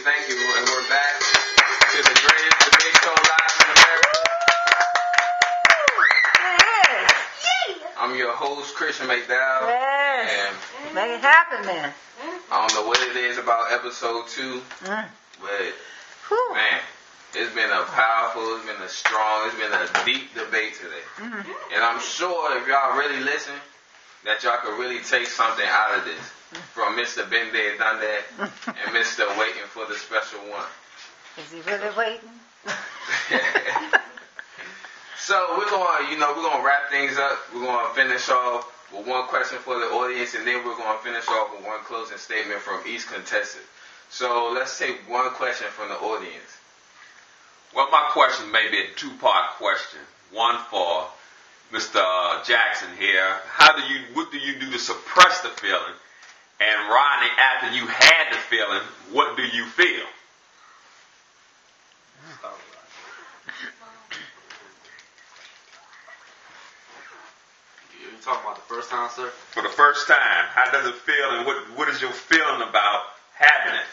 thank you. And we're back to the greatest debate show live in America. I'm your host, Christian McDowell. Yes. And make it happen, man. I don't know what it is about episode 2, but man, it's been a powerful, it's been a strong, it's been a deep debate today. And I'm sure if y'all really listen, that y'all could really take something out of this from Mr. Been There, Done That, and Mr. Waiting for the Special One. Is he really waiting? So we're gonna wrap things up. We're gonna finish off with one question for the audience, and then we're gonna finish off with one closing statement from each contestant. So let's take one question from the audience. Well, my question may be a two-part question. One for Mr. Jackson here. What do you do to suppress the feeling? And Ronnie, after you had the feeling, what do you feel? You talking about the first time, sir? For the first time, how does it feel, and what is your feeling about having it?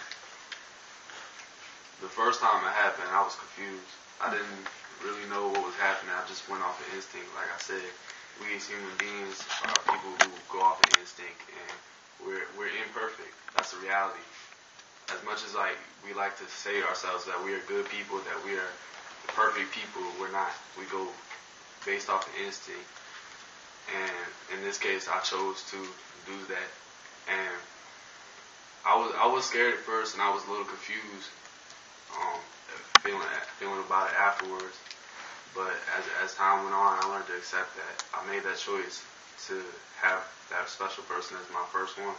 The first time it happened, I was confused. I didn't really know what was happening. I just went off of instinct. Like I said, we as human beings are people who go off of instinct, and we're imperfect. That's the reality. As much as we like to say to ourselves that we are good people, that we are the perfect people, we're not. We go based off of instinct. And in this case, I chose to do that. And I was scared at first, and I was a little confused, feeling about it afterwards. But as time went on, I learned to accept that. I made that choice to have that special person as my first one,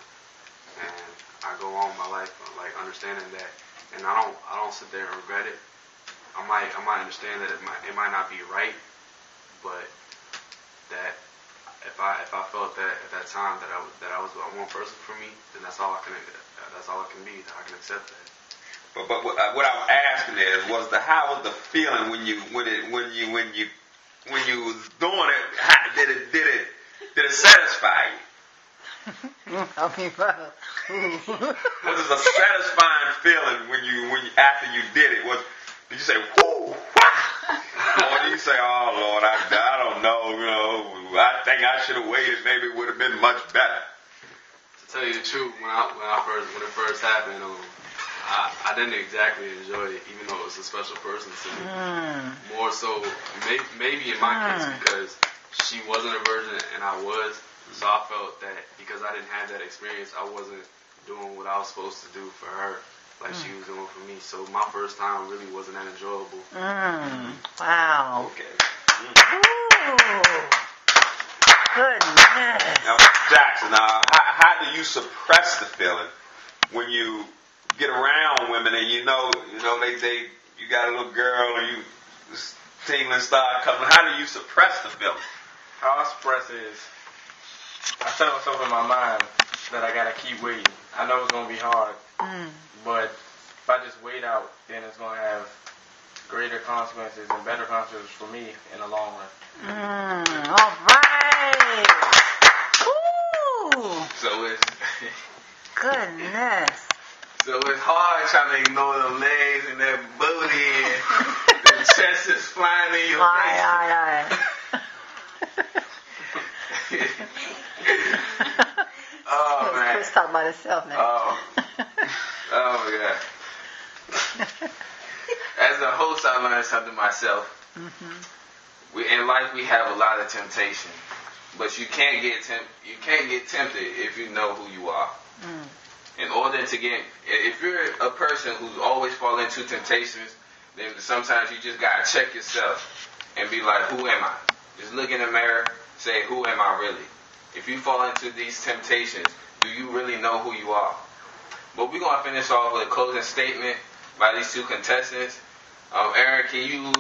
and I go on my life understanding that. And I don't sit there and regret it. I might understand that it might not be right, but that. If I felt that at that time that I was one person for me, then that's all I can be. I can accept that. But what I'm asking is, how was the feeling when you was doing it? Did it satisfy you? Was it Was it a satisfying feeling when you after you did it? Did you say whoo? Or did you say, oh Lord, I don't know, I think I should have waited, maybe it would have been much better? To tell you the truth, when it first happened, I didn't exactly enjoy it, even though it was a special person to me. More so, maybe in my case, because she wasn't a virgin and I was, so I felt that because I didn't have that experience, I wasn't doing what I was supposed to do for her, like she was doing for me. So my first time really wasn't that enjoyable. Wow. Okay. Goodness. Now, Jackson, how do you suppress the feeling when you get around women and you know you got a little girl and this tingling start coming? How do you suppress the feeling? How I suppress it is I tell myself in my mind that I gotta keep waiting. I know it's gonna be hard, but if I just wait out, then it's gonna have greater consequences and better consequences for me in the long run. All right. Woo. So it's Goodness. So it's hard trying to ignore them legs and that booty and the chest is flying in your face. Aye. Oh man. Chris talking about himself now. Oh my God. As a host, I learned something myself. In life, we have a lot of temptation, but you can't get tempted if you know who you are. In order to if you're a person who's always falling into temptations, then sometimes you just gotta check yourself and be like, who am I? Just look in the mirror, say, who am I really? If you fall into these temptations, do you really know who you are? But we're gonna finish off with a closing statement by these two contestants. Aaron, can you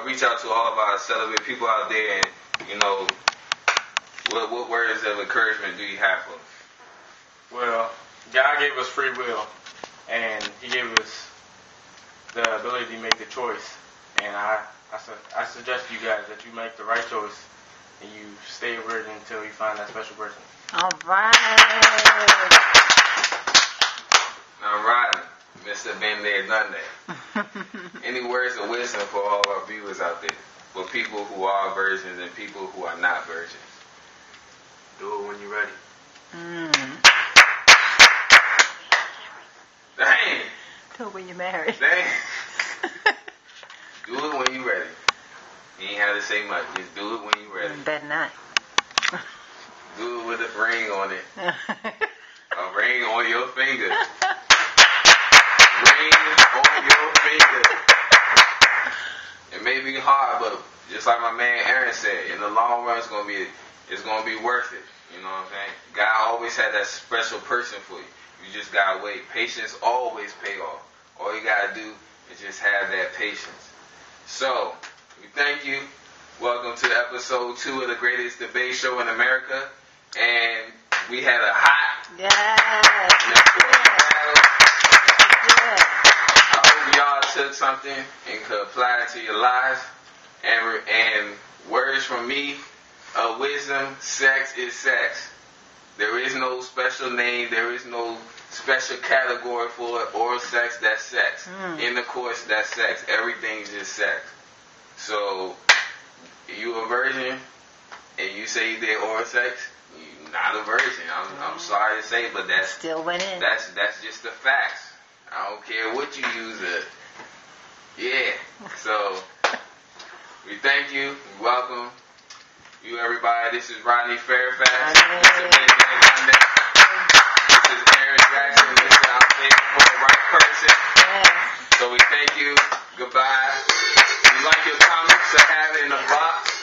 reach out to all of our celibate people out there and, what words of encouragement do you have for them? Well, God gave us free will, and He gave us the ability to make the choice. And I suggest to you guys that you make the right choice and you stay a virgin until you find that special person. All right. All right. Mr. Been there, done that. Any words of wisdom for all our viewers out there? For people who are virgins and people who are not virgins. Do it when you're ready. Dang! Do it when you're married. Dang! Do it when you're ready. You ain't have to say much. Just do it when you're ready. Better not. Do it with a ring on it. A ring on your finger. Ring on your finger. It may be hard, but just like my man Aaron said, in the long run, it's gonna be worth it. You know what I'm saying? God always had that special person for you. You just gotta wait. Patience always pay off. All you gotta do is just have that patience. So, we thank you. Welcome to episode 2 of the greatest debate show in America. And we had a hot Yes. I hope y'all took something and could apply it to your lives. And words from me of wisdom: sex is sex. There is no special name. There is no special category for it. Oral sex, that's sex. Intercourse, that's sex. Everything's just sex. So, you a virgin and you say you did oral sex, you're not a virgin. I'm sorry to say, but that's Still went in. That's just the facts. I don't care what you use it. Yeah. So we thank you. We welcome you, everybody. This is Rodney Fairfax. This is Aaron Jackson. Listen, I'm thinking for the right person. Yes. So we thank you. Goodbye. If you like your comics, I have it in the box.